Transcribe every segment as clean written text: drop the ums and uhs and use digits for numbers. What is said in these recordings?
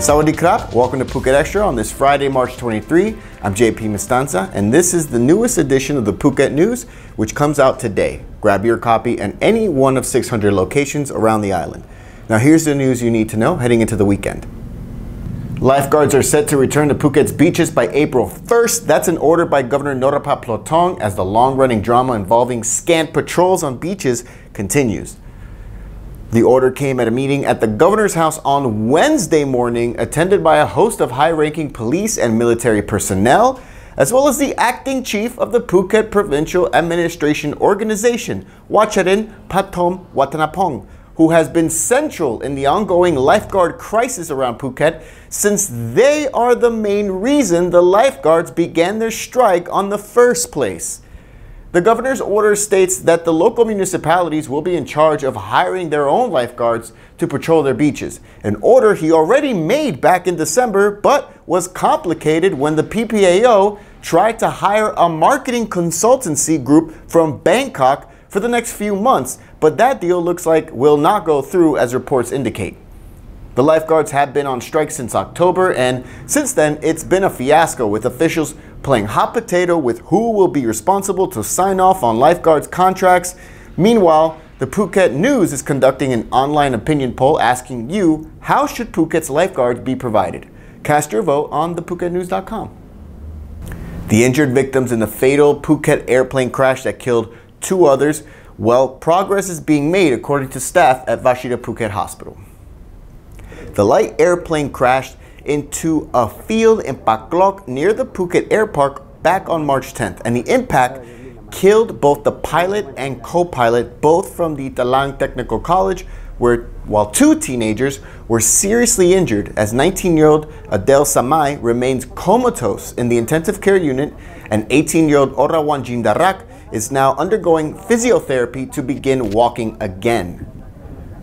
Sawadee krap, welcome to Phuket Extra on this Friday, March 23. I'm JP Mestanza, and this is the newest edition of the Phuket News, which comes out today. Grab your copy at any one of 600 locations around the island. Now here's the news you need to know heading into the weekend. Lifeguards are set to return to Phuket's beaches by April 1st. That's an order by Governor Norapat Plotong as the long-running drama involving scant patrols on beaches continues. The order came at a meeting at the governor's house on Wednesday morning, attended by a host of high-ranking police and military personnel, as well as the acting chief of the Phuket Provincial Administration Organization, Wacharin Patom Watanapong, who has been central in the ongoing lifeguard crisis around Phuket since they are the main reason the lifeguards began their strike on the first place. The governor's order states that the local municipalities will be in charge of hiring their own lifeguards to patrol their beaches, an order he already made back in December but was complicated when the PPAO tried to hire a marketing consultancy group from Bangkok for the next few months, but that deal looks like will not go through as reports indicate. The lifeguards have been on strike since October, and since then it's been a fiasco, with officials playing hot potato with who will be responsible to sign off on lifeguards contracts. Meanwhile, the Phuket News is conducting an online opinion poll asking you, how should Phuket's lifeguards be provided? Cast your vote on thephuket.news.com. The injured victims in the fatal Phuket airplane crash that killed 2 others, well, progress is being made according to staff at Vashida Phuket Hospital. The light airplane crashed into a field in Paklok near the Phuket Air Park back on March 10th, and the impact killed both the pilot and co-pilot, both from the Talang Technical College, while 2 teenagers were seriously injured as 19-year-old Adele Samai remains comatose in the intensive care unit, and 18-year-old Orawan Jindarak is now undergoing physiotherapy to begin walking again.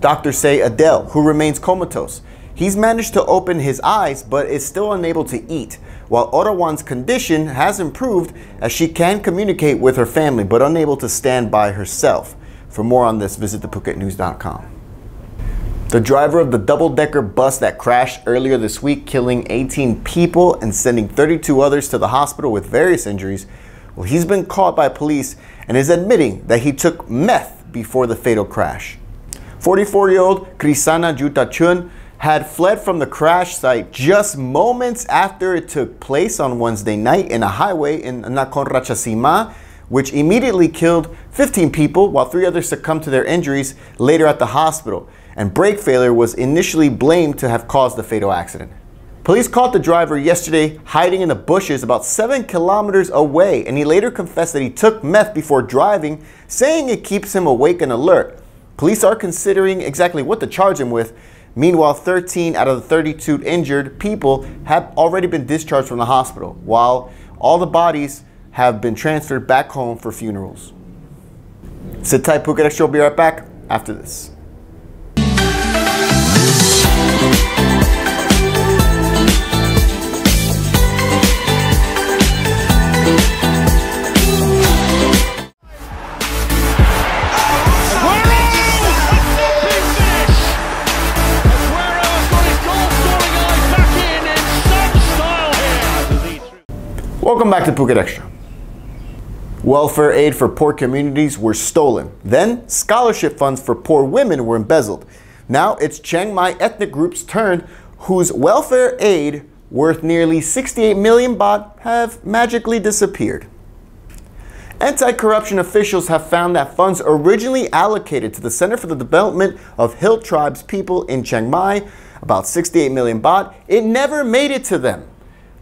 Doctors say Adele, who remains comatose, he's managed to open his eyes but is still unable to eat, while Orawan's condition has improved as she can communicate with her family but unable to stand by herself. For more on this, visit thephuket.news.com. The driver of the double-decker bus that crashed earlier this week, killing 18 people and sending 32 others to the hospital with various injuries, well, he's been caught by police and is admitting that he took meth before the fatal crash. 44-year-old Krisana Jutachun had fled from the crash site just moments after it took place on Wednesday night in a highway in Nakhon Ratchasima, which immediately killed 15 people while 3 others succumbed to their injuries later at the hospital, and brake failure was initially blamed to have caused the fatal accident. Police caught the driver yesterday hiding in the bushes about 7 kilometers away, and he later confessed that he took meth before driving, saying it keeps him awake and alert. Police are considering exactly what to charge him with. Meanwhile, 13 out of the 32 injured people have already been discharged from the hospital, while all the bodies have been transferred back home for funerals. Sit tight, Phuket Extra will be right back after this. Welcome back to Phuket Extra. Welfare aid for poor communities were stolen. Then, scholarship funds for poor women were embezzled. Now it's Chiang Mai ethnic group's turn, whose welfare aid, worth nearly 68 million baht, have magically disappeared. Anti-corruption officials have found that funds originally allocated to the Center for the Development of Hill Tribes people in Chiang Mai, about 68 million baht, it never made it to them.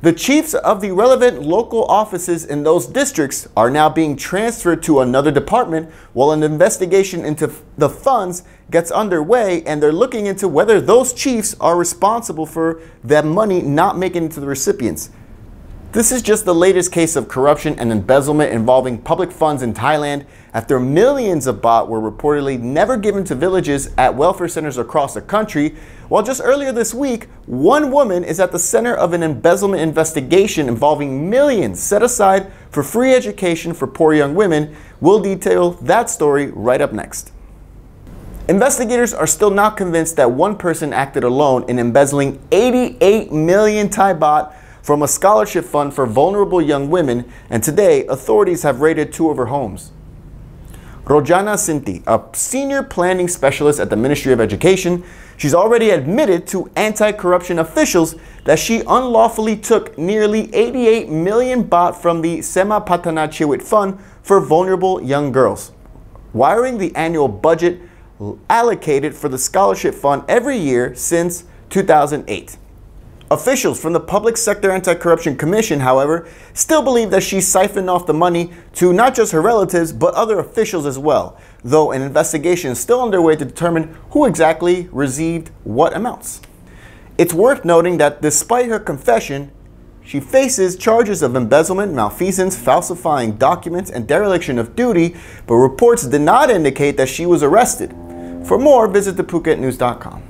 The chiefs of the relevant local offices in those districts are now being transferred to another department while an investigation into the funds gets underway, and they're looking into whether those chiefs are responsible for that money not making it to the recipients. This is just the latest case of corruption and embezzlement involving public funds in Thailand, after millions of baht were reportedly never given to villages at welfare centers across the country, while just earlier this week, one woman is at the center of an embezzlement investigation involving millions set aside for free education for poor young women. We'll detail that story right up next. Investigators are still not convinced that one person acted alone in embezzling 88 million Thai baht from a scholarship fund for vulnerable young women, and today authorities have raided 2 of her homes. Rojana Sinti, a senior planning specialist at the Ministry of Education, she's already admitted to anti-corruption officials that she unlawfully took nearly 88 million baht from the Sema Patana Chiwit Fund for vulnerable young girls, wiring the annual budget allocated for the scholarship fund every year since 2008. Officials from the Public Sector Anti-Corruption Commission, however, still believe that she siphoned off the money to not just her relatives, but other officials as well, though an investigation is still underway to determine who exactly received what amounts. It's worth noting that despite her confession, she faces charges of embezzlement, malfeasance, falsifying documents, and dereliction of duty, but reports did not indicate that she was arrested. For more, visit thephuket.news.com.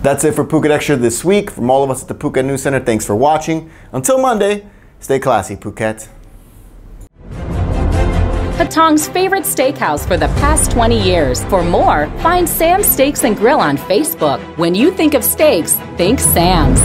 That's it for Phuket Extra this week. From all of us at the Phuket News Center, thanks for watching. Until Monday, stay classy, Phuket. Patong's favorite steakhouse for the past 20 years. For more, find Sam's Steaks and Grill on Facebook. When you think of steaks, think Sam's.